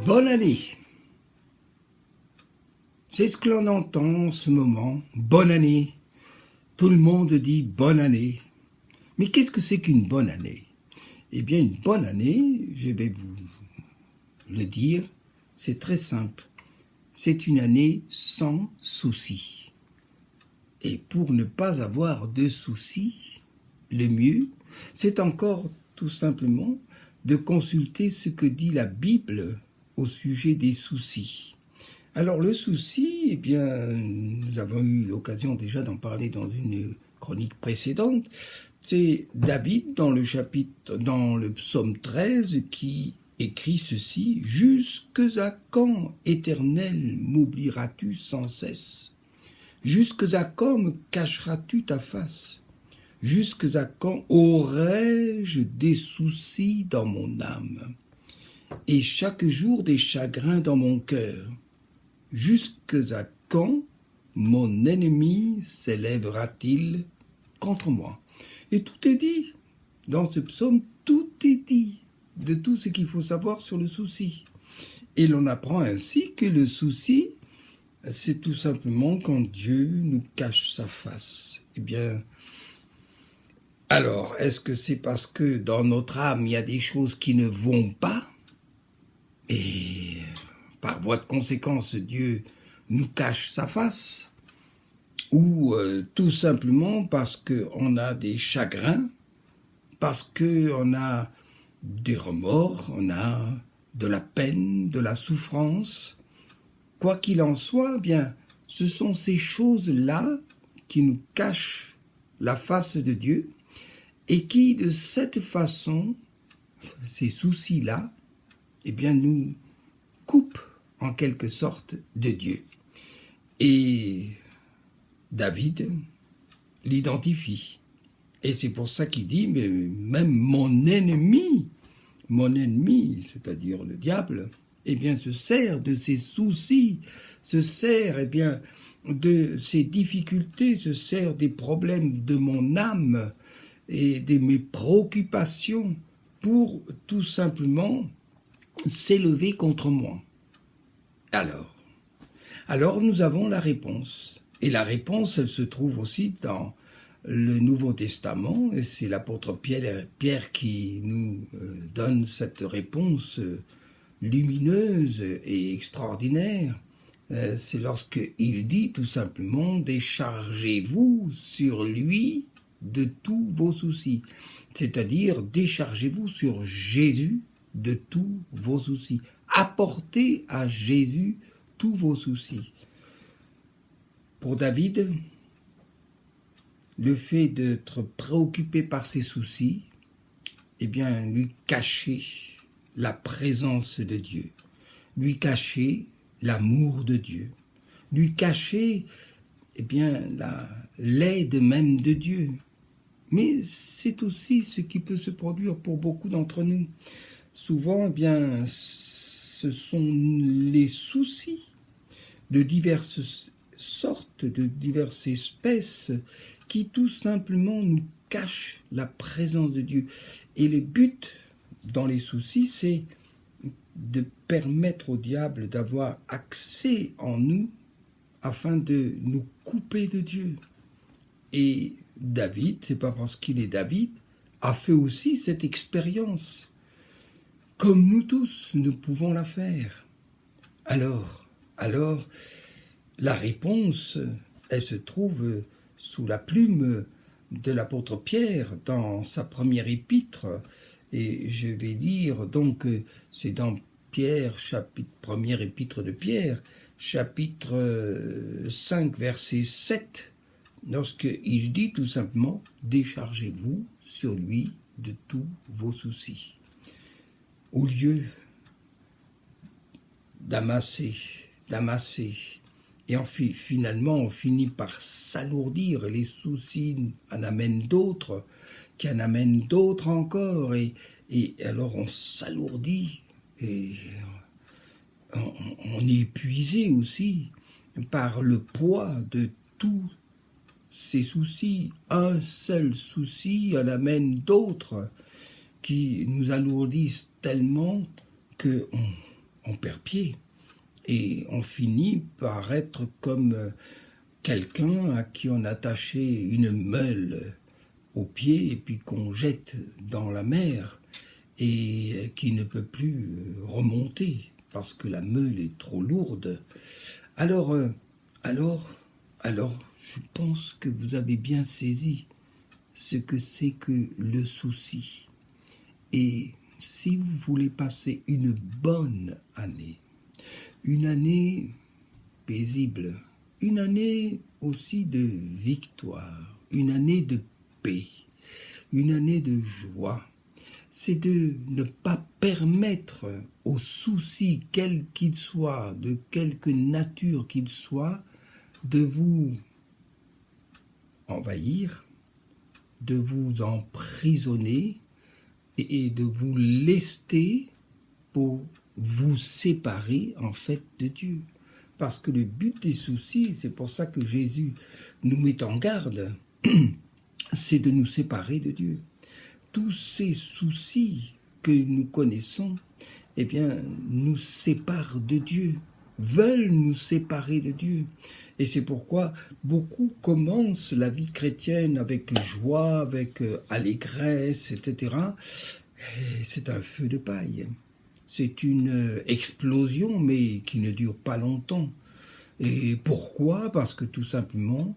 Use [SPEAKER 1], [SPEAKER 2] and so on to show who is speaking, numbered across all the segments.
[SPEAKER 1] Bonne année. C'est ce que l'on entend en ce moment. Bonne année. Tout le monde dit bonne année. Mais qu'est-ce que c'est qu'une bonne année? Eh bien, une bonne année, je vais vous le dire, c'est très simple. C'est une année sans soucis. Et pour ne pas avoir de soucis, le mieux, c'est encore tout simplement de consulter ce que dit la Bible au sujet des soucis. Alors le souci, eh bien, nous avons eu l'occasion déjà d'en parler dans une chronique précédente, c'est David dans le psaume 13 qui écrit ceci: « Jusque à quand, Éternel, m'oublieras-tu sans cesse? Jusque à quand me cacheras-tu ta face? Jusque à quand aurais-je des soucis dans mon âme, et chaque jour des chagrins dans mon cœur? Jusque à quand mon ennemi s'élèvera-t-il contre moi ?» Et tout est dit. Dans ce psaume, tout est dit de tout ce qu'il faut savoir sur le souci. Et l'on apprend ainsi que le souci, c'est tout simplement quand Dieu nous cache sa face. Eh bien, alors, est-ce que c'est parce que dans notre âme, il y a des choses qui ne vont pas? Et par voie de conséquence, Dieu nous cache sa face? Ou tout simplement parce qu'on a des chagrins, parce qu'on a des remords, on a de la peine, de la souffrance? Quoi qu'il en soit, bien, ce sont ces choses-là qui nous cachent la face de Dieu et qui, de cette façon, ces soucis-là, eh bien, nous coupent en quelque sorte de Dieu. Et David l'identifie. Et c'est pour ça qu'il dit, mais même mon ennemi, c'est-à-dire le diable, eh bien, se sert de ses soucis, se sert, eh bien, de ses difficultés, se sert des problèmes de mon âme et de mes préoccupations pour tout simplement s'élever contre moi. Alors nous avons la réponse. Et la réponse, elle se trouve aussi dans le Nouveau Testament, et c'est l'apôtre Pierre qui nous donne cette réponse lumineuse et extraordinaire. C'est lorsqu'il dit tout simplement « Déchargez-vous sur lui de tous vos soucis », c'est-à-dire déchargez-vous sur Jésus de tous vos soucis. Apportez à Jésus tous vos soucis. Pour David, le fait d'être préoccupé par ses soucis, eh bien, lui cachait la présence de Dieu, lui cachait l'amour de Dieu, lui cachait, eh bien, l'aide même de Dieu. Mais c'est aussi ce qui peut se produire pour beaucoup d'entre nous. Souvent, eh bien, ce sont les soucis de diverses sortes, de diverses espèces, qui tout simplement nous cachent la présence de Dieu. Et le but dans les soucis, c'est de permettre au diable d'avoir accès en nous afin de nous couper de Dieu. Et David, c'est pas parce qu'il est David, a fait aussi cette expérience. Comme nous tous, nous pouvons la faire. Alors, la réponse, elle se trouve sous la plume de l'apôtre Pierre dans sa première épître. Et je vais lire, donc, c'est dans Pierre, première épître de Pierre, chapitre 5, verset 7, lorsqu'il dit tout simplement « Déchargez-vous sur lui de tous vos soucis ». Au lieu d'amasser, et finalement on finit par s'alourdir, les soucis en amènent d'autres, qui en amènent d'autres encore, et alors on s'alourdit, et on est épuisé aussi par le poids de tous ces soucis. Un seul souci en amène d'autres qui nous alourdissent tellement qu'on on perd pied et on finit par être comme quelqu'un à qui on a attaché une meule au pied et puis qu'on jette dans la mer et qui ne peut plus remonter parce que la meule est trop lourde. Alors, je pense que vous avez bien saisi ce que c'est que le souci. Et si vous voulez passer une bonne année, une année paisible, une année aussi de victoire, une année de paix, une année de joie, c'est de ne pas permettre aux soucis, quels qu'ils soient, de quelque nature qu'ils soient, de vous envahir, de vous emprisonner et de vous lester pour vous séparer en fait de Dieu. Parce que le but des soucis, c'est pour ça que Jésus nous met en garde, c'est de nous séparer de Dieu. Tous ces soucis que nous connaissons, eh bien, nous séparent de Dieu, veulent nous séparer de Dieu. Et c'est pourquoi beaucoup commencent la vie chrétienne avec joie, avec allégresse, etc. Et c'est un feu de paille. C'est une explosion, mais qui ne dure pas longtemps. Et pourquoi? Parce que tout simplement,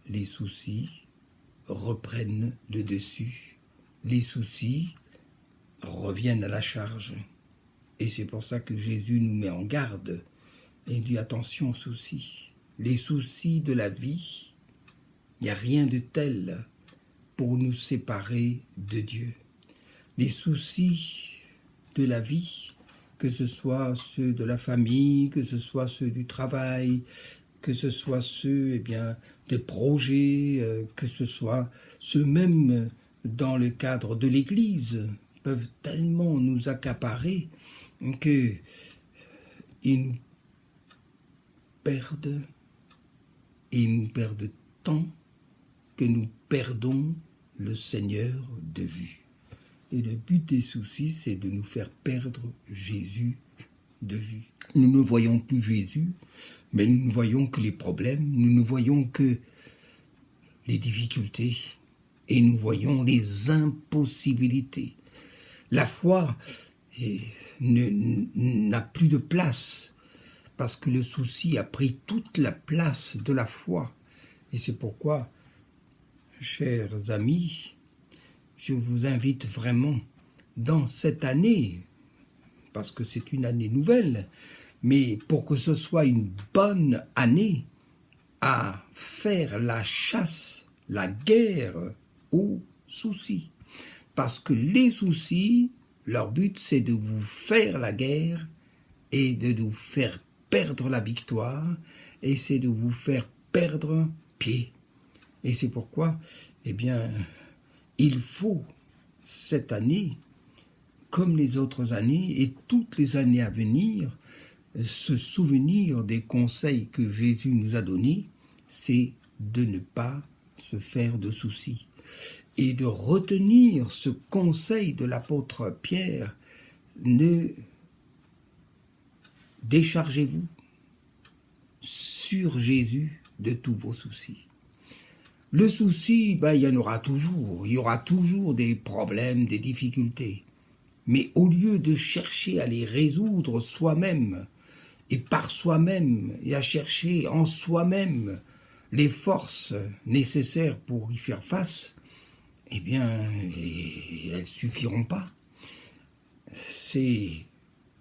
[SPEAKER 1] les soucis reprennent le dessus. Les soucis reviennent à la charge. Et c'est pour ça que Jésus nous met en garde et dit attention aux soucis. Les soucis de la vie, il n'y a rien de tel pour nous séparer de Dieu. Les soucis de la vie, que ce soit ceux de la famille, que ce soit ceux du travail, que ce soit ceux des projets, que ce soit ceux même dans le cadre de l'Église, peuvent tellement nous accaparer qu'ils nous perdent et nous perdent tant que nous perdons le Seigneur de vue. Et le but des soucis, c'est de nous faire perdre Jésus de vue. Nous ne voyons plus Jésus, mais nous ne voyons que les problèmes, nous ne voyons que les difficultés et nous voyons les impossibilités. La foi n'a plus de place parce que le souci a pris toute la place de la foi. Et c'est pourquoi, chers amis, je vous invite vraiment dans cette année, parce que c'est une année nouvelle, mais pour que ce soit une bonne année, à faire la chasse, la guerre aux soucis. Parce que les soucis, leur but, c'est de vous faire la guerre et de nous faire perdre la victoire, et c'est de vous faire perdre pied. Et c'est pourquoi, il faut, cette année, comme les autres années et toutes les années à venir, se souvenir des conseils que Jésus nous a donnés, c'est de ne pas se faire de soucis. Et de retenir ce conseil de l'apôtre Pierre, ne déchargez-vous sur Jésus de tous vos soucis. Le souci, il y en aura toujours. Il y aura toujours des problèmes, des difficultés. Mais au lieu de chercher à les résoudre soi-même, et par soi-même, et à chercher en soi-même les forces nécessaires pour y faire face, elles suffiront pas. C'est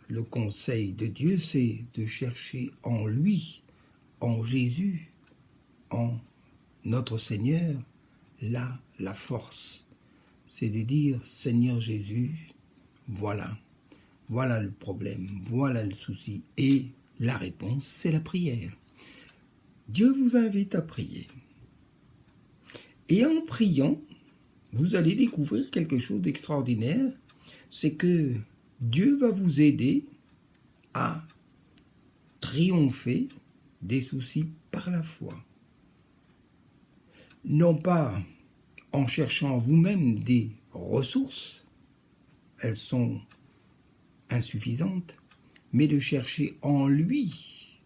[SPEAKER 1] le conseil de Dieu, c'est de chercher en lui, en Jésus, en notre Seigneur, là, la force. C'est de dire, Seigneur Jésus, voilà le problème, voilà le souci. Et la réponse, c'est la prière. Dieu vous invite à prier. Et en priant, vous allez découvrir quelque chose d'extraordinaire, c'est que Dieu va vous aider à triompher des soucis par la foi. Non pas en cherchant vous-même des ressources, elles sont insuffisantes, mais de chercher en lui,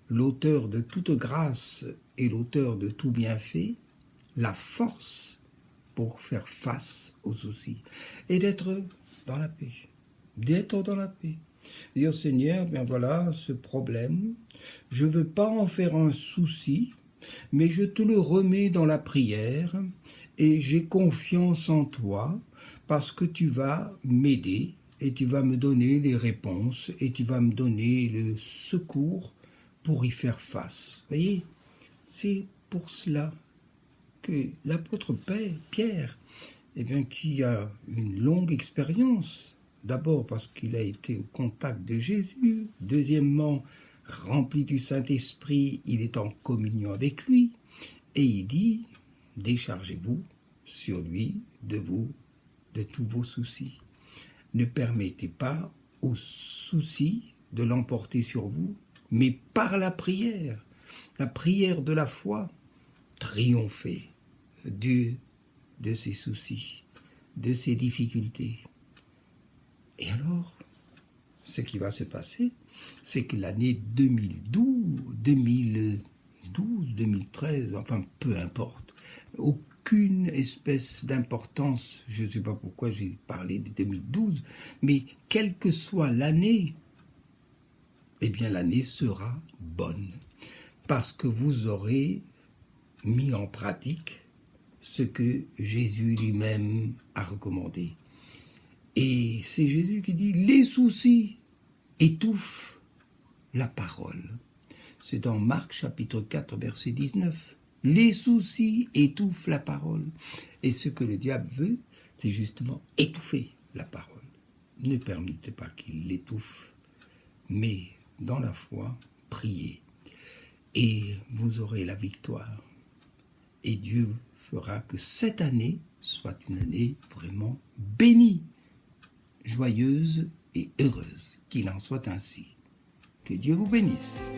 [SPEAKER 1] l'auteur de toute grâce et l'auteur de tout bienfait, la force pour faire face aux soucis et d'être dans la paix. D'être dans la paix. Dire, Seigneur, bien voilà, ce problème, je ne veux pas en faire un souci, mais je te le remets dans la prière et j'ai confiance en toi parce que tu vas m'aider et tu vas me donner les réponses et tu vas me donner le secours pour y faire face. Vous voyez, c'est pour cela que l'apôtre Pierre, eh bien, qui a une longue expérience, d'abord parce qu'il a été au contact de Jésus, deuxièmement, rempli du Saint-Esprit, il est en communion avec lui, et il dit, déchargez-vous sur lui de tous vos soucis. Ne permettez pas aux soucis de l'emporter sur vous, mais par la prière de la foi, triomphez de ses soucis, de ses difficultés. Et alors, ce qui va se passer, c'est que l'année 2013, enfin peu importe, aucune espèce d'importance, je ne sais pas pourquoi j'ai parlé de 2012, mais quelle que soit l'année, eh bien l'année sera bonne, parce que vous aurez mis en pratique ce que Jésus lui-même a recommandé. Et c'est Jésus qui dit, les soucis étouffent la parole. C'est dans Marc chapitre 4, verset 19. Les soucis étouffent la parole. Et ce que le diable veut, c'est justement étouffer la parole. Ne permettez pas qu'il l'étouffe, mais dans la foi, priez. Et vous aurez la victoire. Et Dieu fera que cette année soit une année vraiment bénie, joyeuse et heureuse. Qu'il en soit ainsi. Que Dieu vous bénisse.